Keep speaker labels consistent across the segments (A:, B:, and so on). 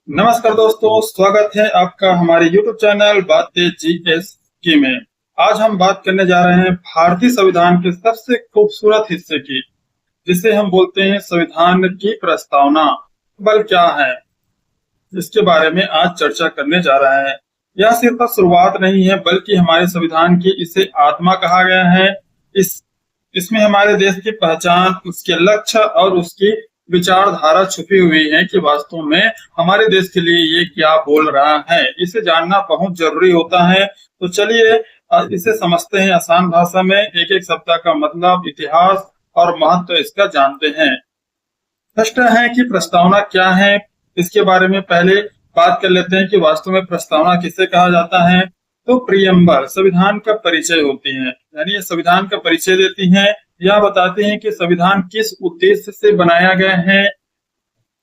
A: नमस्कार दोस्तों, स्वागत है आपका हमारे YouTube चैनल बातें जीएस की में। आज हम बात करने जा रहे हैं भारतीय संविधान के सबसे खूबसूरत हिस्से की, जिसे हम बोलते हैं संविधान की प्रस्तावना। बल क्या है, इसके बारे में आज चर्चा करने जा रहे हैं। यह सिर्फ शुरुआत नहीं है, बल्कि हमारे संविधान की इसे आत्मा कहा गया है। इस इसमें हमारे देश की पहचान, उसके लक्ष्य और उसकी विचारधारा छुपी हुई है कि वास्तव में हमारे देश के लिए ये क्या बोल रहा है। इसे जानना बहुत जरूरी होता है। तो चलिए इसे समझते हैं आसान भाषा में। एक एक शब्द का मतलब, इतिहास और महत्व इसका जानते हैं। प्रश्न है कि प्रस्तावना क्या है, इसके बारे में पहले बात कर लेते हैं कि वास्तव में प्रस्तावना किसे कहा जाता है। तो प्रियम्बल संविधान का परिचय होती है, यानी ये संविधान का परिचय देती है। यह बताते हैं कि संविधान किस उद्देश्य से बनाया गया है,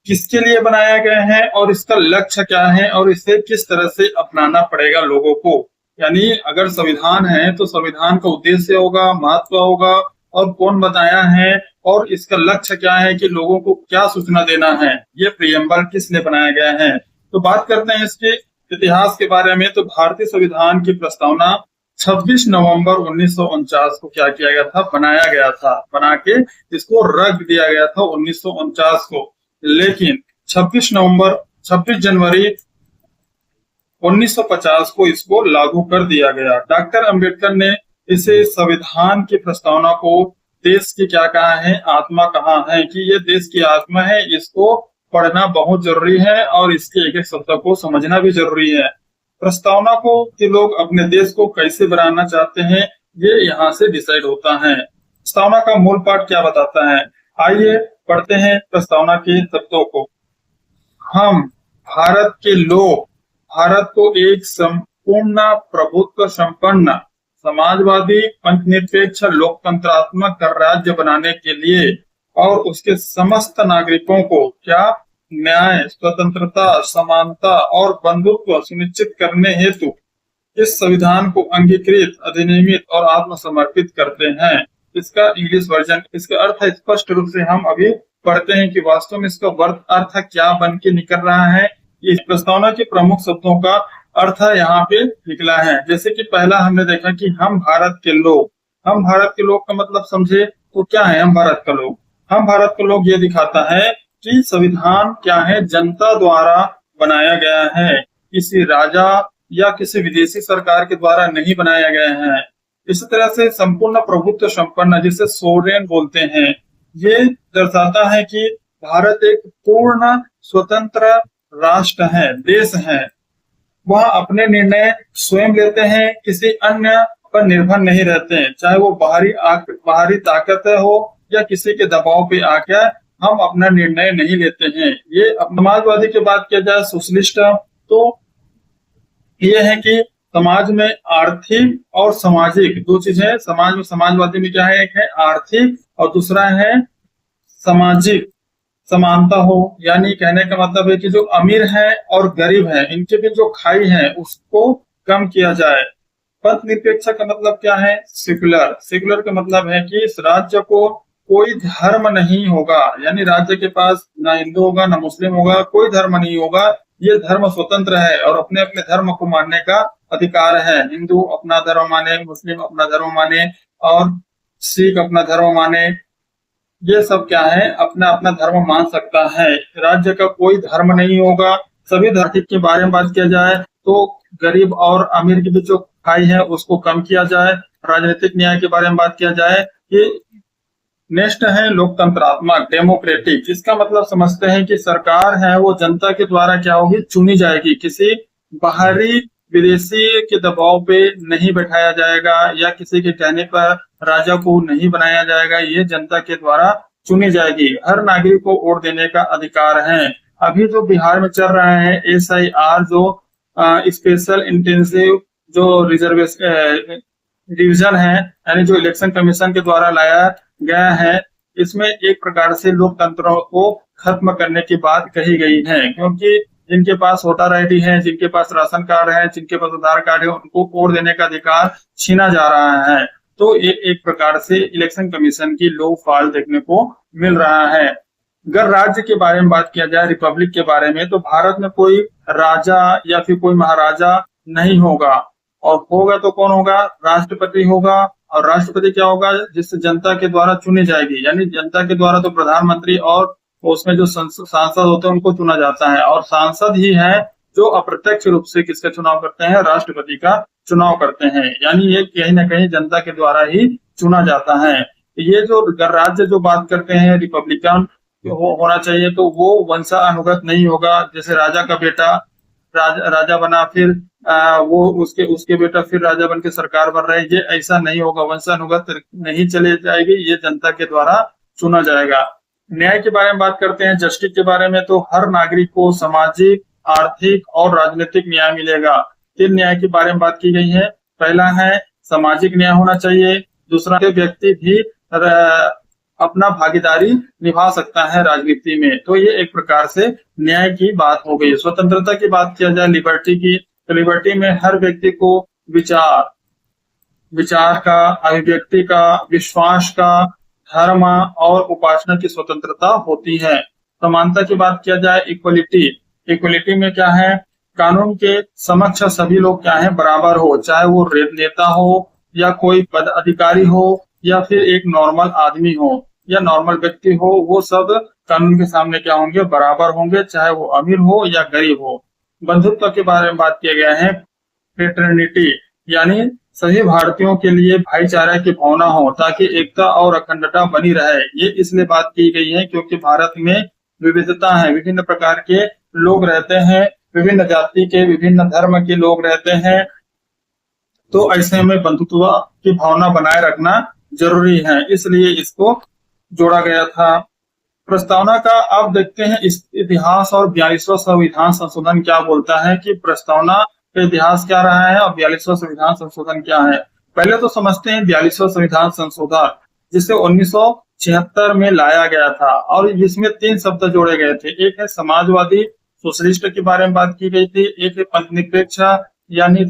A: किसके लिए बनाया गया है और इसका लक्ष्य क्या है और इसे किस तरह से अपनाना पड़ेगा लोगों को। यानी अगर संविधान है तो संविधान का उद्देश्य होगा, महत्व होगा और कौन बनाया है और इसका लक्ष्य क्या है कि लोगों को क्या सूचना देना है। ये प्रियम्बल किस लिए बनाया गया है। तो बात करते हैं इसके इतिहास के बारे में। तो भारतीय संविधान की प्रस्तावना 26 नवंबर 1949 को क्या किया गया था, बनाया गया था। बना के इसको रख दिया गया था 1949 को। लेकिन 26 जनवरी 1950 को इसको लागू कर दिया गया। डॉक्टर अंबेडकर ने इसे संविधान की प्रस्तावना को देश की क्या कहा है, आत्मा कहा है कि ये देश की आत्मा है। इसको पढ़ना बहुत जरूरी है और इसके एक एक शब्द को समझना भी जरूरी है। प्रस्तावना को कि लोग अपने देश को कैसे बनाना चाहते हैं, ये यहाँ से डिसाइड होता है। प्रस्तावना का मूल पाठ क्या बताता है, आइए पढ़ते हैं प्रस्तावना के शब्दों को। हम भारत के लोग भारत को एक संपूर्ण प्रभुत्व संपन्न समाजवादी पंचनिरपेक्ष लोकतंत्रात्मक राज्य बनाने के लिए और उसके समस्त नागरिकों को क्या न्याय, स्वतंत्रता, समानता और बंधुत्व सुनिश्चित करने हेतु इस संविधान को अंगीकृत, अधिनियमित और आत्मसमर्पित करते हैं। इसका इंग्लिश वर्जन, इसका अर्थ स्पष्ट रूप से हम अभी पढ़ते हैं कि वास्तव में इसका अर्थ क्या बन के निकल रहा है। इस प्रस्तावना के प्रमुख शब्दों का अर्थ यहाँ पे निकला है। जैसे कि पहला हमने देखा कि हम भारत के लोग। हम भारत के लोग का मतलब समझे तो क्या है हम भारत का लोग। हम भारत के लोग ये दिखाता है कि संविधान क्या है, जनता द्वारा बनाया गया है, किसी राजा या किसी विदेशी सरकार के द्वारा नहीं बनाया गया है। इसी तरह से संपूर्ण प्रभुत्व संपन्न, जिसे सोवरेन बोलते हैं, ये दर्शाता है कि भारत एक पूर्ण स्वतंत्र राष्ट्र है, देश है। वह अपने निर्णय स्वयं लेते हैं, किसी अन्य पर निर्भर नहीं रहते हैं, चाहे वो बाहरी ताकत हो या किसी के दबाव पे आकर हम अपना निर्णय नहीं लेते हैं। ये समाजवादी की बात किया जाए, सोशलिस्ट, तो ये है कि समाज में आर्थिक और सामाजिक दो चीजें। समाज में, समाजवादी में क्या है, एक है आर्थिक और दूसरा है सामाजिक समानता हो। यानी कहने का मतलब है कि जो अमीर है और गरीब है, इनके बीच जो खाई है उसको कम किया जाए। पंथ निरपेक्ष का मतलब क्या है, सेकुलर। सेकुलर का मतलब है कि इस राज्य को कोई धर्म नहीं होगा, यानी राज्य के पास ना हिंदू होगा ना मुस्लिम होगा, कोई धर्म नहीं होगा। ये धर्म स्वतंत्र है और अपने अपने धर्म को मानने का अधिकार है। हिंदू अपना धर्म माने, मुस्लिम अपना धर्म माने और सिख अपना धर्म माने। ये सब क्या है, अपना अपना धर्म मान सकता है। राज्य का कोई धर्म नहीं होगा। सभी धर्म के बारे में बात किया जाए तो गरीब और अमीर के बीच जो खाई है उसको कम किया जाए। राजनीतिक न्याय के बारे में बात किया जाए कि नेक्स्ट है लोकतंत्रात्मक, डेमोक्रेटिक। इसका मतलब समझते हैं कि सरकार है वो जनता के द्वारा क्या होगी, चुनी जाएगी। किसी बाहरी विदेशी के दबाव पे नहीं बैठाया जाएगा या किसी के कहने पर राजा को नहीं बनाया जाएगा। ये जनता के द्वारा चुनी जाएगी। हर नागरिक को वोट देने का अधिकार है। अभी जो बिहार में चल रहा है SIR, जो स्पेशल इंटेंसिव जो रिजर्वेशन डिवीजन है, यानी जो इलेक्शन कमीशन के द्वारा लाया गया है, इसमें एक प्रकार से लोकतंत्र को खत्म करने की बात कही गई है। क्योंकि जिनके पास वोटर आईडी है, जिनके पास राशन कार्ड है, जिनके पास आधार कार्ड है, उनको वोट देने का अधिकार छीना जा रहा है। तो ये एक प्रकार से इलेक्शन कमीशन की लो फॉल देखने को मिल रहा है। गणराज्य के बारे में बात किया जाए, रिपब्लिक के बारे में, तो भारत में कोई राजा या फिर कोई महाराजा नहीं होगा, और होगा तो कौन होगा? राष्ट्रपति होगा। और राष्ट्रपति क्या होगा? जिससे जनता के द्वारा चुनी जाएगी, यानी जनता के द्वारा तो प्रधानमंत्री और उसमें जो सांसद होते हैं उनको चुना जाता है, और सांसद ही है जो अप्रत्यक्ष रूप से किसका चुनाव करते हैं? राष्ट्रपति का चुनाव करते हैं, यानी ये कहीं ना कहीं जनता के द्वारा ही चुना जाता है। ये जो गणराज्य जो बात करते हैं, रिपब्लिकन होना चाहिए, तो वो वंशानुगत नहीं होगा। जैसे राजा का बेटा राजा बना, फिर वो उसके उसके बेटा फिर राजा बन के सरकार बन रहे हैं, ये ऐसा नहीं होगा, वंशानुगत नहीं चले जाएगी, ये जनता के द्वारा चुना जाएगा। न्याय के बारे में बात करते हैं, जस्टिस के बारे में, तो हर नागरिक को सामाजिक, आर्थिक और राजनीतिक न्याय मिलेगा। 3 न्याय के बारे में बात की गई है। पहला है सामाजिक न्याय होना चाहिए, दूसरा व्यक्ति भी अपना भागीदारी निभा सकता है राजनीति में, तो ये एक प्रकार से न्याय की बात हो गई। स्वतंत्रता की बात किया जाए, लिबर्टी की, तो लिबर्टी में हर व्यक्ति को विचार का, अभिव्यक्ति का, विश्वास का, धर्म और उपासना की स्वतंत्रता होती है। समानता की बात किया जाए, इक्वलिटी में क्या है? कानून के समक्ष सभी लोग क्या है? बराबर हो, चाहे वो नेता हो या कोई पद अधिकारी हो या फिर एक नॉर्मल आदमी हो या नॉर्मल व्यक्ति हो, वो सब कानून के सामने क्या होंगे? बराबर होंगे, चाहे वो अमीर हो या गरीब हो। बंधुत्व के बारे में बात किया गया है, फ्रेटर्निटी, यानी सभी भारतीयों के लिए भाईचारा की भावना हो ताकि एकता और अखंडता बनी रहे। ये इसलिए बात की गई है क्योंकि भारत में विविधता है, विभिन्न प्रकार के लोग रहते हैं, विभिन्न जाति के, विभिन्न धर्म के लोग रहते हैं, तो ऐसे में बंधुत्व की भावना बनाए रखना जरूरी है, इसलिए इसको जोड़ा गया था। प्रस्तावना का अब देखते हैं इस इतिहास और 42वां संविधान संशोधन क्या बोलता है, कि प्रस्तावना का इतिहास क्या रहा है और 42वां संविधान संशोधन क्या है। पहले तो समझते हैं 42वां संविधान संशोधन, जिसे 1976 में लाया गया था, और इसमें 3 शब्द जोड़े गए थे। एक है समाजवादी, सोशलिस्ट के बारे में बात की गई थी, एक है पंथनिरपेक्ष यानी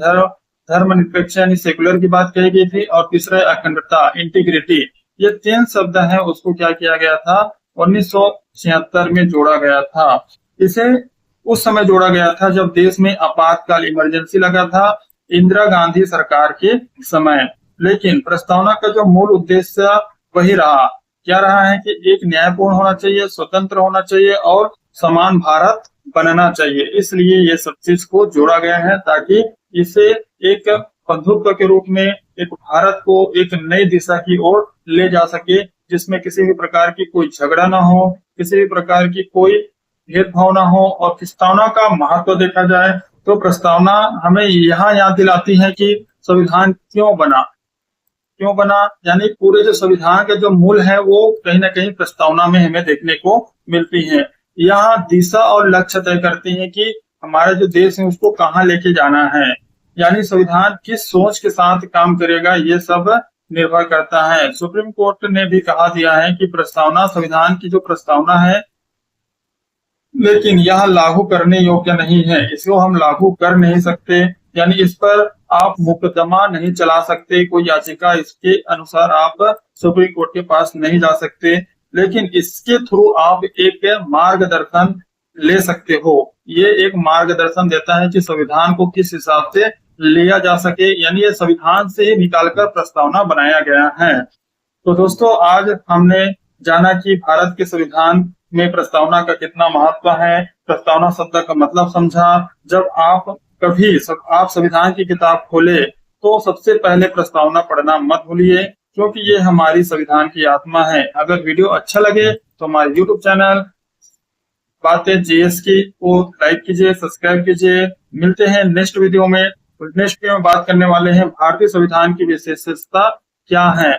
A: धर्मनिरपेक्ष यानी सेकुलर की बात कही गई थी, और तीसरा है अखंडता, इंटीग्रिटी। ये 3 शब्द हैं, उसको क्या किया गया था? 1976 में जोड़ा गया था। इसे उस समय जोड़ा गया था जब देश में आपातकाल इमरजेंसी लगा था, इंदिरा गांधी सरकार के समय। लेकिन प्रस्तावना का जो मूल उद्देश्य वही रहा, क्या रहा है कि एक न्यायपूर्ण होना चाहिए, स्वतंत्र होना चाहिए और समान भारत बनना चाहिए। इसलिए ये सब चीज को जोड़ा गया है ताकि इसे एक बंधुत्व के रूप में एक भारत को एक नई दिशा की ओर ले जा सके, जिसमें किसी भी प्रकार की कोई झगड़ा ना हो, किसी भी प्रकार की कोई भेदभाव ना हो। और प्रस्तावना का महत्व देखा जाए तो प्रस्तावना हमें यहाँ याद दिलाती है कि संविधान क्यों बना, यानी पूरे जो संविधान के जो मूल है वो कहीं ना कहीं प्रस्तावना में हमें देखने को मिलती है। यहाँ दिशा और लक्ष्य तय करती है कि हमारा जो देश है उसको कहाँ लेके जाना है, यानी संविधान किस सोच के साथ काम करेगा, ये सब निर्भर करता है। सुप्रीम कोर्ट ने भी कहा दिया है कि प्रस्तावना, संविधान की जो प्रस्तावना है, लेकिन यह लागू करने योग्य नहीं है, इसको हम लागू कर नहीं सकते, यानी इस पर आप मुकदमा नहीं चला सकते, कोई याचिका इसके अनुसार आप सुप्रीम कोर्ट के पास नहीं जा सकते, लेकिन इसके थ्रू आप एक मार्गदर्शन ले सकते हो। ये एक मार्गदर्शन देता है कि संविधान को किस हिसाब से लिया जा सके, यानी ये संविधान से ही निकालकर प्रस्तावना बनाया गया है। तो दोस्तों, आज हमने जाना कि भारत के संविधान में प्रस्तावना का कितना महत्व है, प्रस्तावना शब्द का मतलब समझा। जब आप संविधान की किताब खोले तो सबसे पहले प्रस्तावना पढ़ना मत भूलिए, क्योंकि ये हमारी संविधान की आत्मा है। अगर वीडियो अच्छा लगे तो हमारे YouTube चैनल बातें जीएस की को लाइक कीजिए, सब्सक्राइब कीजिए। मिलते हैं नेक्स्ट वीडियो में। नेक्स्ट वीडियो में बात करने वाले हैं भारतीय संविधान की विशेषता क्या है।